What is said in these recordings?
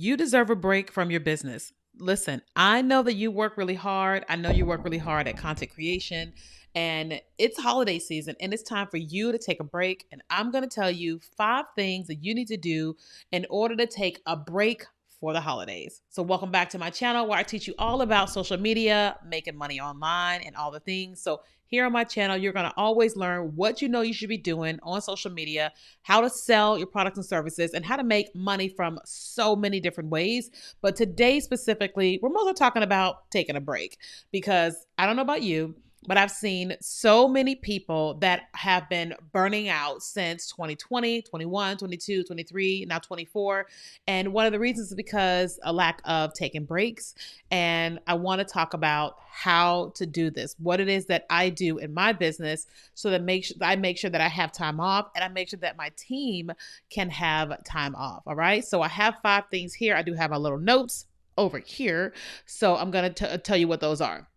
You deserve a break from your business. Listen, I know that you work really hard. I know you work really hard at content creation, and it's holiday season and it's time for you to take a break. And I'm going to tell you 5 things that you need to do in order to take a break for the holidays. So, welcome back to my channel where I teach you all about social media, making money online, and all the things. So, here on my channel, you're going to always learn what you know you should be doing on social media, how to sell your products and services, and how to make money from so many different ways. But today, specifically, we're mostly talking about taking a break because I don't know about you, but I've seen so many people that have been burning out since 2020, 21, 22, 23, now 24. And one of the reasons is because a lack of taking breaks. And I want to talk about how to do this, what it is that I do in my business so that I make sure that I have time off, and I make sure that my team can have time off. All right. So I have 5 things here. I do have my little notes over here. So I'm going to tell you what those are.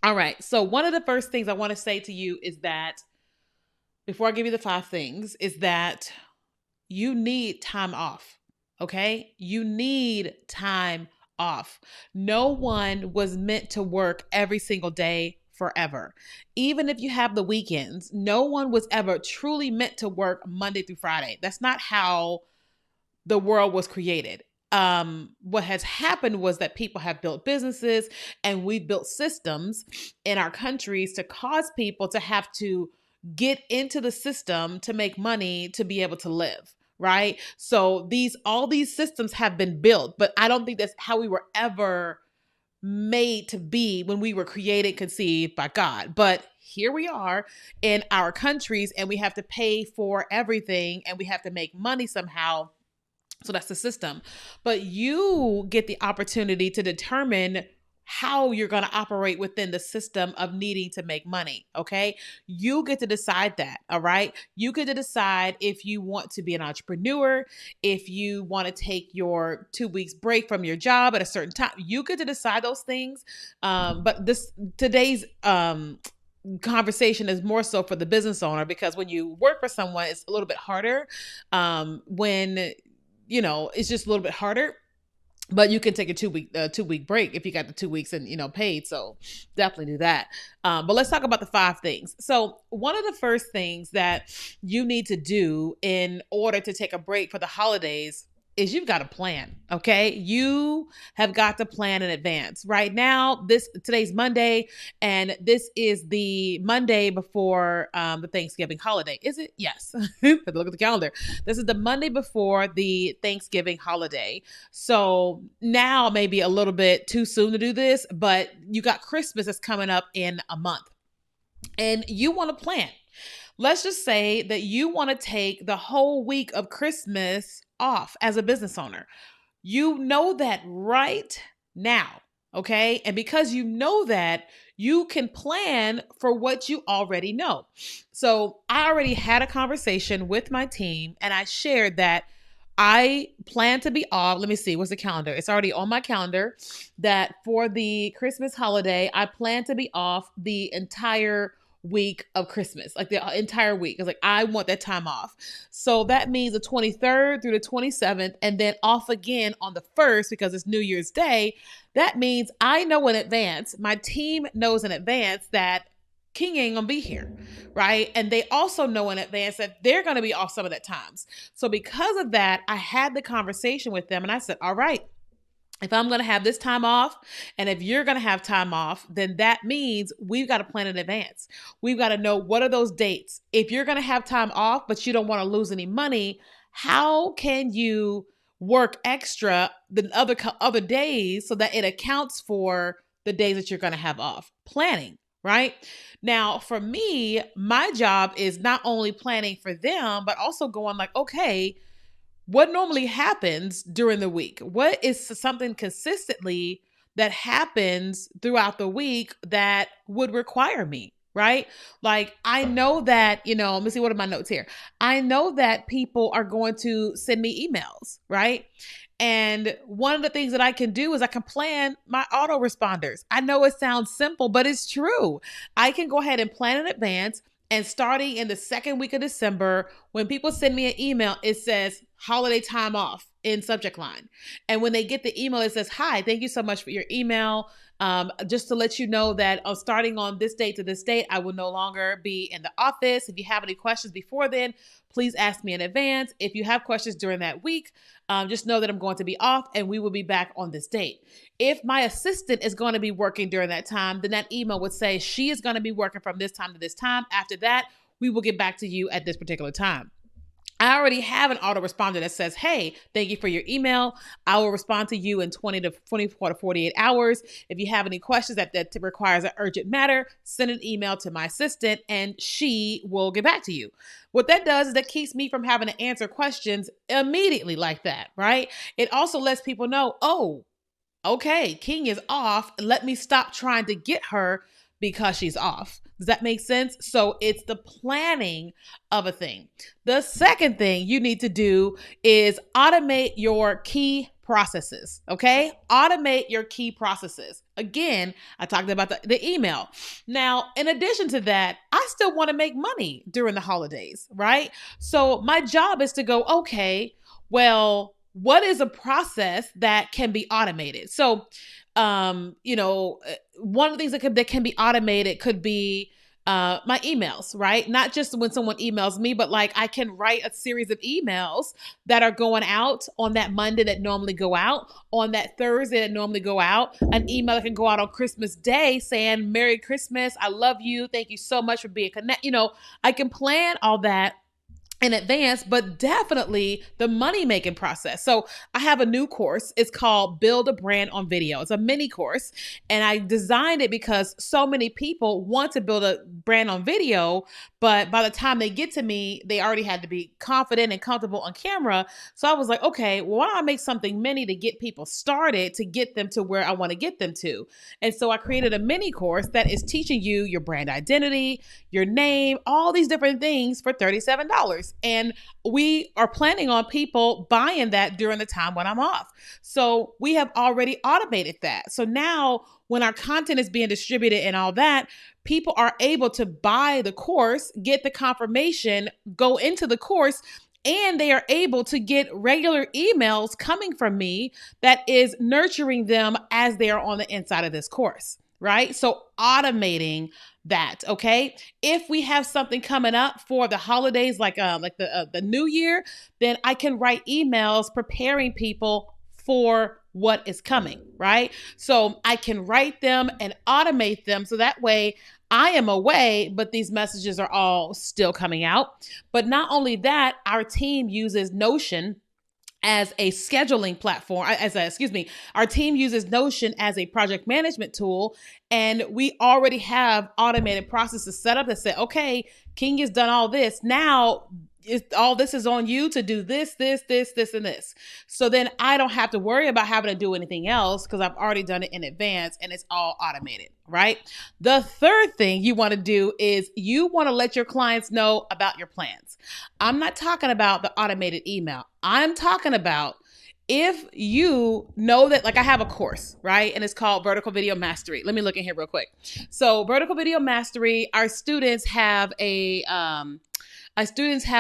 All right. So one of the first things I want to say to you is that before I give you the 5 things is that you need time off. Okay. You need time off. No one was meant to work every single day forever. Even if you have the weekends, no one was ever truly meant to work Monday through Friday. That's not how the world was created. What has happened was that people have built businesses and we built systems in our countries to cause people to have to get into the system to make money to be able to live. Right. So all these systems have been built, but I don't think that's how we were ever made to be when we were created, conceived by God. But here we are in our countries and we have to pay for everything and we have to make money somehow. So that's the system. But you get the opportunity to determine how you're going to operate within the system of needing to make money. Okay. You get to decide that. All right. You get to decide if you want to be an entrepreneur, if you want to take your 2 weeks break from your job at a certain time. You get to decide those things. But today's conversation is more so for the business owner, because when you work for someone, it's a little bit harder. When it's just a little bit harder, but you can take a 2 week break if you got the 2 weeks and, paid. So definitely do that. But let's talk about the 5 things. So one of the first things that you need to do in order to take a break for the holidays is you've got to plan. Okay. You have got to plan in advance. Right now, today's Monday, and this is the Monday before the Thanksgiving holiday. Is it? Yes. Look at the calendar. This is the Monday before the Thanksgiving holiday. So now maybe a little bit too soon to do this, but you got Christmas that's coming up in a month and you want to plan. Let's just say that you want to take the whole week of Christmas off as a business owner. You know that right now, okay? And because you know that, you can plan for what you already know. So I already had a conversation with my team and I shared that I plan to be off. Let me see. What's the calendar? It's already on my calendar that for the Christmas holiday, I plan to be off the entire week of Christmas, like the entire week. It's like, I want that time off. So that means the 23rd through the 27th, and then off again on the 1st because it's New Year's Day. That means I know in advance, my team knows in advance that Keenya ain't gonna be here, right? And they also know in advance that they're gonna be off some of that times. So because of that, I had the conversation with them and I said, all right, if I'm going to have this time off and if you're going to have time off, then that means we've got to plan in advance. We've got to know what are those dates. If you're going to have time off, but you don't want to lose any money, how can you work extra than other days so that it accounts for the days that you're going to have off? Planning, right? Now, for me, my job is not only planning for them, but also going like, okay, what normally happens during the week? What is something consistently that happens throughout the week that would require me, right? Like I know that, let me see, what are my notes here? I know that people are going to send me emails, right? And one of the things that I can do is I can plan my autoresponders. I know it sounds simple, but it's true. I can go ahead and plan in advance. And starting in the second week of December, when people send me an email, it says, holiday time off in subject line. And when they get the email, it says, hi, thank you so much for your email. Just to let you know that starting on this date to this date, I will no longer be in the office. If you have any questions before then, please ask me in advance. If you have questions during that week, just know that I'm going to be off and we will be back on this date. If my assistant is going to be working during that time, then that email would say she is going to be working from this time to this time. After that, we will get back to you at this particular time. I already have an autoresponder that says, hey, thank you for your email. I will respond to you in 20 to 24 to 48 hours. If you have any questions that requires an urgent matter, send an email to my assistant and she will get back to you. What that does is that keeps me from having to answer questions immediately like that, right? It also lets people know, oh, okay, Kenya's off. Let me stop trying to get her because she's off. Does that make sense? So it's the planning of a thing. The second thing you need to do is automate your key processes, okay? Automate your key processes. Again, I talked about the email. Now, in addition to that, I still want to make money during the holidays, right? So my job is to go, okay, well, what is a process that can be automated? So, one of the things that can be automated could be my emails, right? Not just when someone emails me, but like I can write a series of emails that are going out on that Monday that normally go out, on that Thursday that normally go out, an email that can go out on Christmas Day saying, Merry Christmas, I love you, thank you so much for being connected. I can plan all that in advance, but definitely the money-making process. So I have a new course. It's called Build a Brand on Video. It's a mini course. And I designed it because so many people want to build a brand on video, but by the time they get to me, they already had to be confident and comfortable on camera. So I was like, okay, well, why don't I make something mini to get people started, to get them to where I want to get them to? And so I created a mini course that is teaching you your brand identity, your name, all these different things for $37. And we are planning on people buying that during the time when I'm off. So we have already automated that. So now when our content is being distributed and all that, people are able to buy the course, get the confirmation, go into the course, and they are able to get regular emails coming from me that is nurturing them as they are on the inside of this course, right? So automating that, okay? If we have something coming up for the holidays, like the New Year, then I can write emails preparing people for what is coming, right? So I can write them and automate them so that way I am away, but these messages are all still coming out. But not only that, our team uses Notion as a scheduling platform, our team uses Notion as a project management tool. And we already have automated processes set up that say, okay, Kenya's done all this. Now, all this is on you to do this, and this. So then I don't have to worry about having to do anything else because I've already done it in advance and it's all automated, right? The third thing you want to do is you want to let your clients know about your plans. I'm not talking about the automated email. I'm talking about if you know that, like I have a course, right? And it's called Vertical Video Mastery. Let me look in here real quick. So Vertical Video Mastery, our students have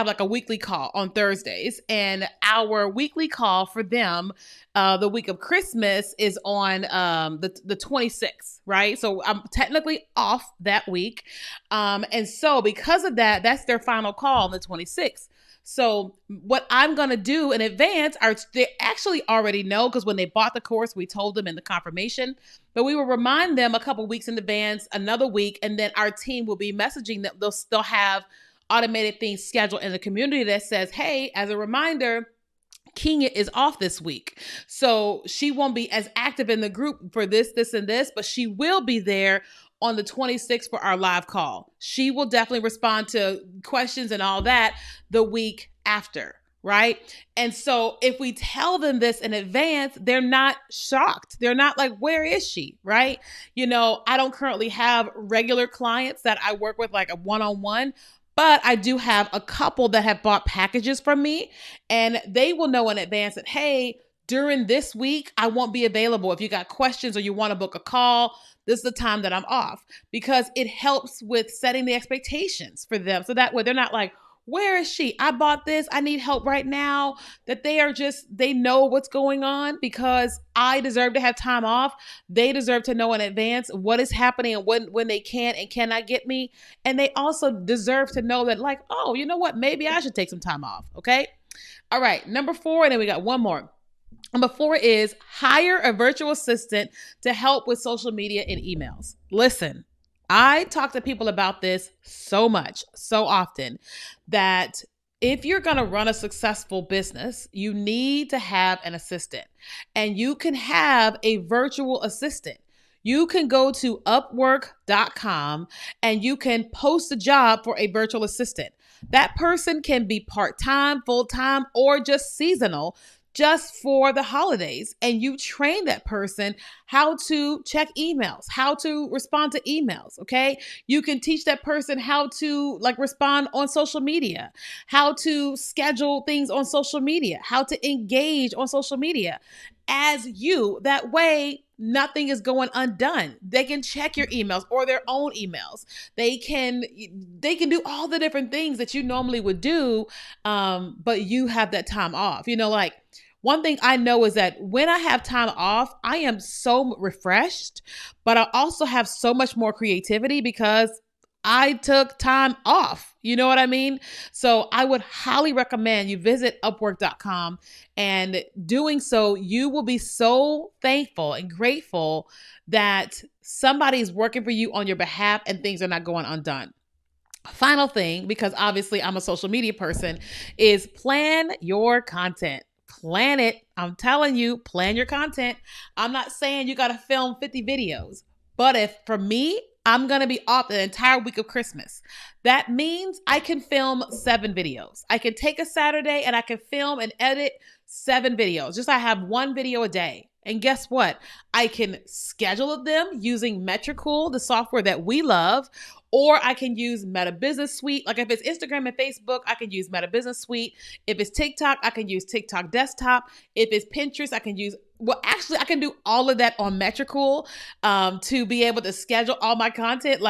like a weekly call on Thursdays, and our weekly call for them the week of Christmas is on the 26th, right? So I'm technically off that week. And so because of that, that's their final call on the 26th. So what I'm going to do in advance, they actually already know because when they bought the course, we told them in the confirmation, but we will remind them a couple weeks in advance, another week, and then our team will be messaging them. They'll have automated things scheduled in the community that says, hey, as a reminder, Keenya is off this week. So she won't be as active in the group for this, and this, but she will be there on the 26th for our live call. She will definitely respond to questions and all that the week after, right? And so if we tell them this in advance, they're not shocked. They're not like, where is she, right? I don't currently have regular clients that I work with like a one-on-one, but I do have a couple that have bought packages from me, and they will know in advance that, hey, during this week, I won't be available. If you got questions or you want to book a call, this is the time that I'm off, because it helps with setting the expectations for them. So that way they're not like, Where is she? I bought this. I need help right now. That they know what's going on because I deserve to have time off. They deserve to know in advance what is happening and when they can and cannot get me. And they also deserve to know that, like, oh, you know what? Maybe I should take some time off. Okay. All right. Number 4. And then we got one more. Number 4 is hire a virtual assistant to help with social media and emails. Listen, I talk to people about this so much, so often, that if you're going to run a successful business, you need to have an assistant. And you can have a virtual assistant. You can go to upwork.com and you can post a job for a virtual assistant. That person can be part-time, full-time, or just seasonal, just for the holidays. And you train that person how to check emails, how to respond to emails. Okay. You can teach that person how to respond on social media, how to schedule things on social media, how to engage on social media as you. That way, nothing is going undone. They can check your emails or their own emails. They can do all the different things that you normally would do, but you have that time off. One thing I know is that when I have time off, I am so refreshed, but I also have so much more creativity because I took time off. You know what I mean? So I would highly recommend you visit upwork.com, and doing so, you will be so thankful and grateful that somebody's working for you on your behalf and things are not going undone. Final thing, because obviously I'm a social media person, is plan your content. Plan it. I'm telling you, plan your content. I'm not saying you got to film 50 videos, but if for me, I'm going to be off the entire week of Christmas. That means I can film 7 videos. I can take a Saturday and I can film and edit 7 videos. Just I have 1 video a day. And guess what? I can schedule them using Metricool, the software that we love, or I can use Meta Business Suite. Like if it's Instagram and Facebook, I can use Meta Business Suite. If it's TikTok, I can use TikTok Desktop. If it's Pinterest, I can use, actually I can do all of that on Metricool to be able to schedule all my content,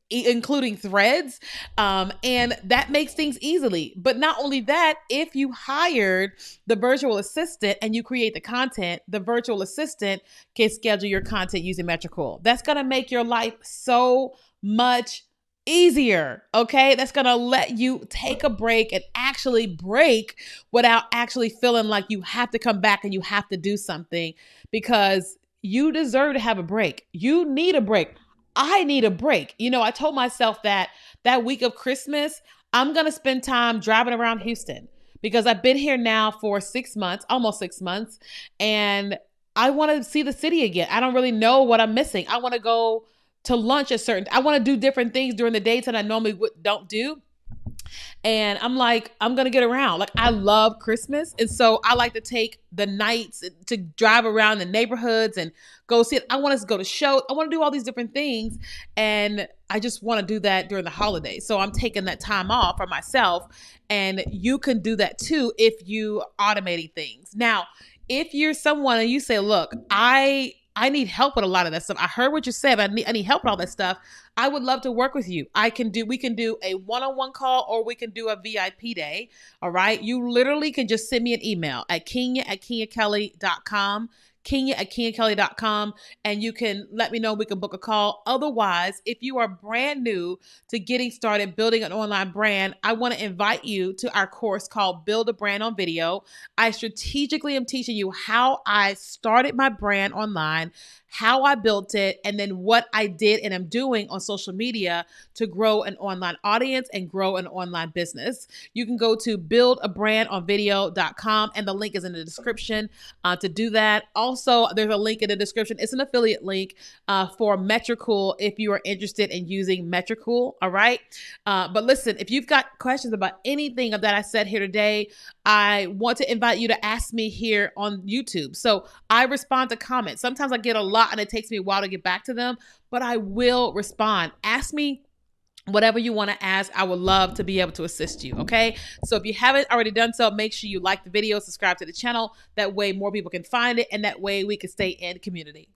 including threads. And that makes things easily. But not only that, if you hired the virtual assistant and you create the content, the virtual assistant can schedule your content using Metricool. That's going to make your life so much easier. Okay. That's going to let you take a break and actually break without actually feeling like you have to come back and you have to do something, because you deserve to have a break. You need a break. I need a break. I told myself that week of Christmas, I'm going to spend time driving around Houston because I've been here now for 6 months, almost 6 months. And I want to see the city again. I don't really know what I'm missing. I want to go to lunch I want to do different things during the days that I normally don't do. And I'm going to get around. I love Christmas. And so I like to take the nights to drive around the neighborhoods and go see it. I want us to go to shows. I want to do all these different things. And I just want to do that during the holidays. So I'm taking that time off for myself. And you can do that too if you automating things. Now, if you're someone and you say, look, I need help with a lot of that stuff. I heard what you said, but I need help with all that stuff. I would love to work with you. We can do a one-on-one call, or we can do a VIP day. All right. You literally can just send me an email at Keenya@KenyaKelly.com. Keenya@KenyaKelly.com, and you can let me know. We can book a call. Otherwise, if you are brand new to getting started building an online brand, I want to invite you to our course called Build a Brand on Video. I strategically am teaching you how I started my brand online, how I built it, and then what I did and am doing on social media to grow an online audience and grow an online business. You can go to buildabrandonvideo.com, and the link is in the description to do that. Also, there's a link in the description. It's an affiliate link for Metricool if you are interested in using Metricool. All right. But listen, if you've got questions about anything that I said here today, I want to invite you to ask me here on YouTube. So I respond to comments. Sometimes I get a lot and it takes me a while to get back to them, but I will respond. Ask me whatever you want to ask. I would love to be able to assist you. Okay. So if you haven't already done so, make sure you like the video, subscribe to the channel. That way more people can find it, and that way we can stay in community.